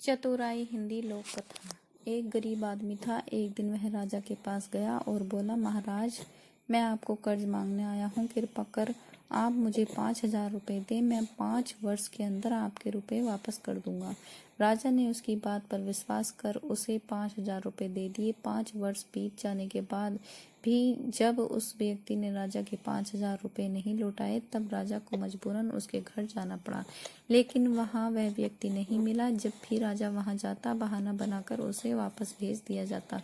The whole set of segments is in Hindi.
चतुराई हिंदी लोक कथा। एक गरीब आदमी था। एक दिन वह राजा के पास गया और बोला, महाराज, मैं आपको कर्ज मांगने आया हूँ। कृपा कर आप मुझे 5,000 रुपये दें। मैं 5 वर्ष के अंदर आपके रुपए वापस कर दूंगा। राजा ने उसकी बात पर विश्वास कर उसे 5,000 रुपये दे दिए। 5 वर्ष बीत जाने के बाद भी जब उस व्यक्ति ने राजा के 5,000 रुपये नहीं लौटाए, तब राजा को मजबूरन उसके घर जाना पड़ा। लेकिन वहाँ वह व्यक्ति नहीं मिला। जब भी राजा वहाँ जाता, बहाना बनाकर उसे वापस भेज दिया जाता।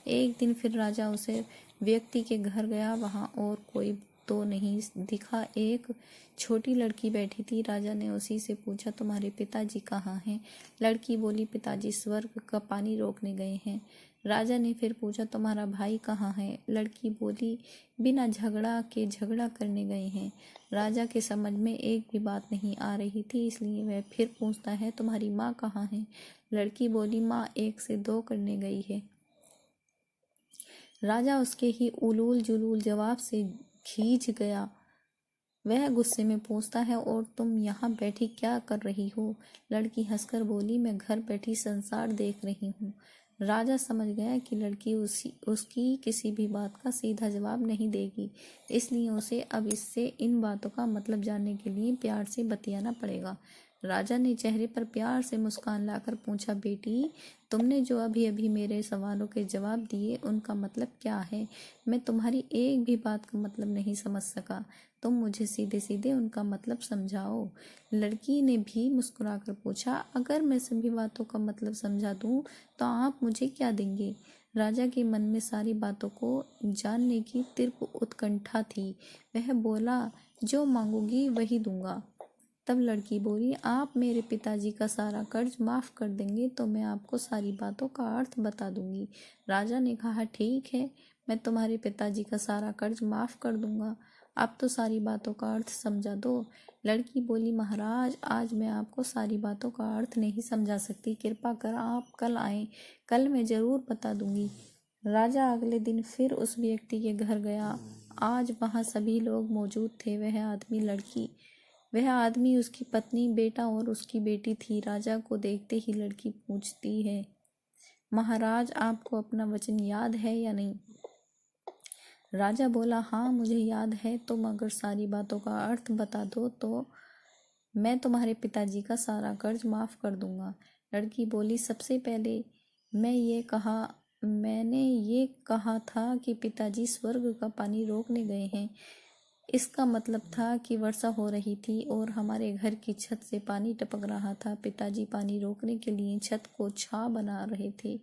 एक दिन फिर राजा उसे व्यक्ति के घर गया। वहाँ और कोई तो नहीं दिखा। एक छोटी लड़की बैठी थी। राजा ने उसी से पूछा, तुम्हारे पिताजी कहाँ हैं? लड़की बोली, पिताजी स्वर्ग का पानी रोकने गए हैं। राजा ने फिर पूछा, तुम्हारा भाई कहाँ है? लड़की बोली, बिना झगड़ा के झगड़ा करने गए हैं। राजा के समझ में एक भी बात नहीं आ रही थी, इसलिए वह फिर पूछता है, तुम्हारी माँ कहाँ है? लड़की बोली, माँ 1 से 2 करने गई है। राजा उसके ही उलूल जुलूल जवाब से खींच गया। वह गुस्से में पूछता है, और तुम यहाँ बैठी क्या कर रही हो? लड़की हंसकर बोली, मैं घर बैठी संसार देख रही हूँ। राजा समझ गया कि लड़की उसकी किसी भी बात का सीधा जवाब नहीं देगी, इसलिए उसे अब इससे इन बातों का मतलब जानने के लिए प्यार से बतियाना पड़ेगा। राजा ने चेहरे पर प्यार से मुस्कान लाकर पूछा, बेटी, तुमने जो अभी अभी मेरे सवालों के जवाब दिए, उनका मतलब क्या है? मैं तुम्हारी एक भी बात का मतलब नहीं समझ सका। तुम मुझे सीधे सीधे उनका मतलब समझाओ। लड़की ने भी मुस्कुराकर पूछा, अगर मैं सभी बातों का मतलब समझा दूं तो आप मुझे क्या देंगे? राजा के मन में सारी बातों को जानने की तीव्र उत्कंठा थी। वह बोला, जो मांगोगी वही दूंगा। तब लड़की बोली, आप मेरे पिताजी का सारा कर्ज माफ कर देंगे तो मैं आपको सारी बातों का अर्थ बता दूंगी। राजा ने कहा, ठीक है, मैं तुम्हारे पिताजी का सारा कर्ज माफ कर दूंगा। अब तो सारी बातों का अर्थ समझा दो। लड़की बोली, महाराज, आज मैं आपको सारी बातों का अर्थ नहीं समझा सकती। कृपा कर आप कल आएं, कल मैं जरूर बता दूंगी। राजा अगले दिन फिर उस व्यक्ति के घर गया। आज वहाँ सभी लोग मौजूद थे। वह आदमी, उसकी पत्नी, बेटा और उसकी बेटी थी। राजा को देखते ही लड़की पूछती है, महाराज, आपको अपना वचन याद है या नहीं? राजा बोला, हाँ, मुझे याद है। तुम अगर सारी बातों का अर्थ बता दो तो मैं तुम्हारे पिताजी का सारा कर्ज माफ कर दूंगा। लड़की बोली, सबसे पहले मैंने ये कहा था कि पिताजी स्वर्ग का पानी रोकने गए हैं। इसका मतलब था कि वर्षा हो रही थी और हमारे घर की छत से पानी टपक रहा था। पिताजी पानी रोकने के लिए छत को छा बना रहे थे,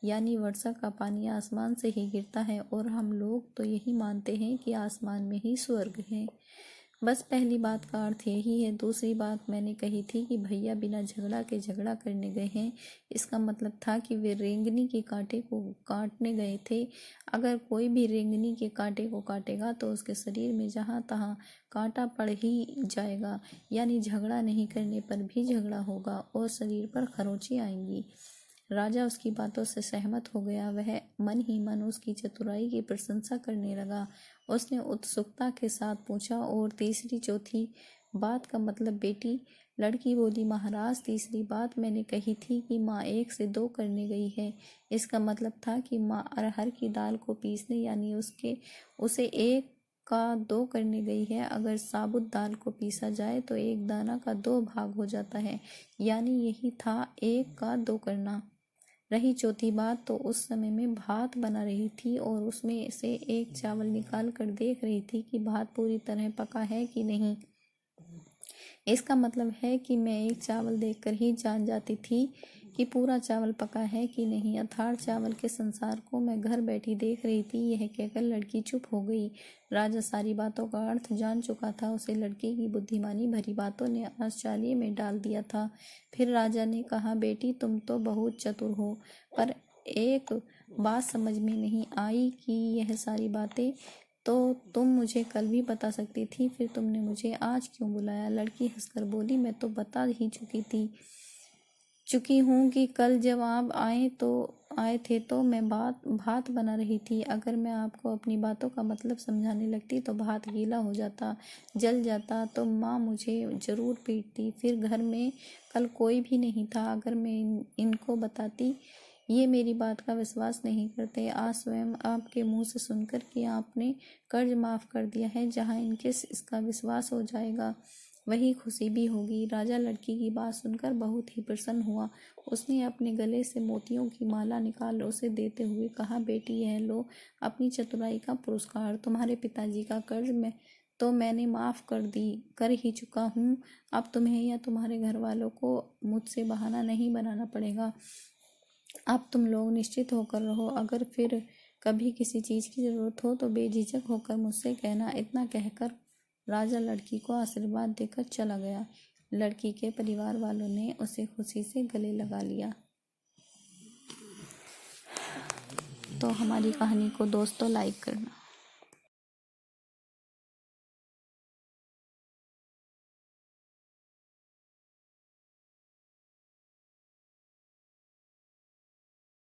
यानी वर्षा का पानी आसमान से ही गिरता है और हम लोग तो यही मानते हैं कि आसमान में ही स्वर्ग है। बस पहली बात का अर्थ यही है। दूसरी बात मैंने कही थी कि भैया बिना झगड़ा के झगड़ा करने गए हैं। इसका मतलब था कि वे रेंगनी के कांटे को काटने गए थे। अगर कोई भी रेंगनी के कांटे को काटेगा तो उसके शरीर में जहाँ तहाँ कांटा पड़ ही जाएगा, यानी झगड़ा नहीं करने पर भी झगड़ा होगा और शरीर पर खरोंची आएंगी। राजा उसकी बातों से सहमत हो गया। वह मन ही मन उसकी चतुराई की प्रशंसा करने लगा। उसने उत्सुकता के साथ पूछा, और तीसरी चौथी बात का मतलब बेटी? लड़की बोली, महाराज, तीसरी बात मैंने कही थी कि माँ 1 से 2 करने गई है। इसका मतलब था कि माँ अरहर की दाल को पीसने, यानी उसे 1 का 2 करने गई है। अगर साबुत दाल को पीसा जाए तो 1 दाना का 2 भाग हो जाता है, यानी यही था 1 का 2 करना। रही चौथी बात, तो उस समय में भात बना रही थी और उसमें से एक चावल निकाल कर देख रही थी कि भात पूरी तरह पका है कि नहीं। इसका मतलब है कि मैं एक चावल देखकर ही जान जाती थी कि पूरा चावल पका है कि नहीं। अर्थात चावल के संसार को मैं घर बैठी देख रही थी। यह कहकर लड़की चुप हो गई। राजा सारी बातों का अर्थ जान चुका था। उसे लड़की की बुद्धिमानी भरी बातों ने आश्चर्य में डाल दिया था। फिर राजा ने कहा, बेटी, तुम तो बहुत चतुर हो, पर एक बात समझ में नहीं आई कि यह सारी बातें तो तुम मुझे कल भी बता सकती थी, फिर तुमने मुझे आज क्यों बुलाया? लड़की हंसकर बोली, मैं तो बता ही चुकी थी। चुकी हूँ कि कल जब आप आए थे तो मैं भात बना रही थी। अगर मैं आपको अपनी बातों का मतलब समझाने लगती तो भात गीला हो जाता, जल जाता, तो माँ मुझे ज़रूर पीटती। फिर घर में कल कोई भी नहीं था। अगर मैं इनको बताती, ये मेरी बात का विश्वास नहीं करते। आज स्वयं आपके मुंह से सुनकर कि आपने कर्ज माफ़ कर दिया है, जहाँ इनके इसका विश्वास हो जाएगा वही खुशी भी होगी। राजा लड़की की बात सुनकर बहुत ही प्रसन्न हुआ। उसने अपने गले से मोतियों की माला निकाल उसे देते हुए कहा, बेटी यह लो अपनी चतुराई का पुरस्कार। तुम्हारे पिताजी का कर्ज मैंने माफ़ कर ही चुका हूँ। अब तुम्हें या तुम्हारे घर वालों को मुझसे बहाना नहीं बनाना पड़ेगा। अब तुम लोग निश्चित होकर रहो। अगर फिर कभी किसी चीज़ की ज़रूरत हो तो बेझिझक होकर मुझसे कहना। इतना कहकर राजा लड़की को आशीर्वाद देकर चला गया। लड़की के परिवार वालों ने उसे खुशी से गले लगा लिया। तो हमारी कहानी को दोस्तों लाइक करना।